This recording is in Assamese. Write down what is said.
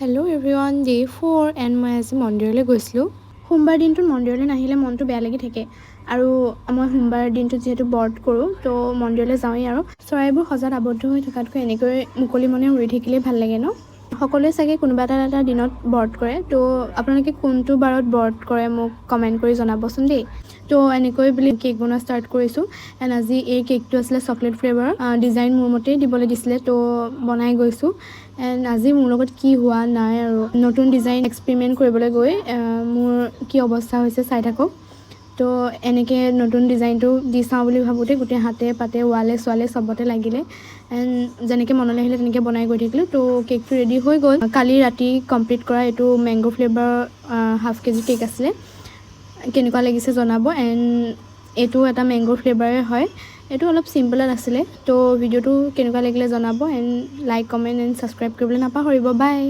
হেল্ল' এভৰিৱান, ডে 4 এণ্ড মই আজি মন্দিৰলৈ গৈছিলোঁ। সোমবাৰ দিনটোত মন্দিৰলৈ নাহিলে মনটো বেয়া লাগি থাকে আৰু মই সোমবাৰ দিনটোত যিহেতু ব্ৰত কৰোঁ তো মন্দিৰলৈ যাওঁৱেই। আৰু চৰাইবোৰ সজাত আবদ্ধ হৈ থকাতকৈ এনেকৈ মুকলি মনে উৰি থাকিলেই ভাল লাগে ন। সকলোৱে চাগে কোনোবা এটা দিনত ব্ৰত কৰে, তো আপোনালোকে কোনটো বাৰত ব্ৰত কৰে মোক কমেণ্ট কৰি জনাবচোন দেই। তো এনেকৈ বুলি কেক বনোৱা ষ্টাৰ্ট কৰিছোঁ। এণ্ড আজি এই কেকটো আছিলে চকলেট ফ্লেভাৰৰ, ডিজাইন মোৰ মতেই দিবলৈ দিছিলে, তো বনাই গৈছোঁ। এণ্ড আজি মোৰ লগত কি হোৱা নাই আৰু নতুন ডিজাইন এক্সপেৰিমেণ্ট কৰিবলৈ গৈ মোৰ কি অৱস্থা হৈছে চাই থাকক। তো এনেকৈ নতুন ডিজাইনটো দি চাওঁ বুলি ভাবোঁতে গোটেই হাতে পাতে ৱালে চোৱালে চবতে লাগিলে। এণ্ড যেনেকৈ মনলৈ আহিলে তেনেকৈ বনাই গৈ থাকিলোঁ। তো কেকটো ৰেডি হৈ গ'ল। কালি ৰাতি কমপ্লিট কৰা এইটো মেংগ' ফ্লেভাৰৰ হাফ কেজি কেক আছিলে। কেনেকুৱা লাগিছে জনাব। এণ্ড এইটো এটা মেংগ' ফ্লেভাৰে হয়। এইটো অলপ চিম্পলত আছিলে। তো ভিডিঅ'টো কেনেকুৱা লাগিলে জনাব। And like comment and subscribe কৰিবলৈ নাপাহৰিব। বাই।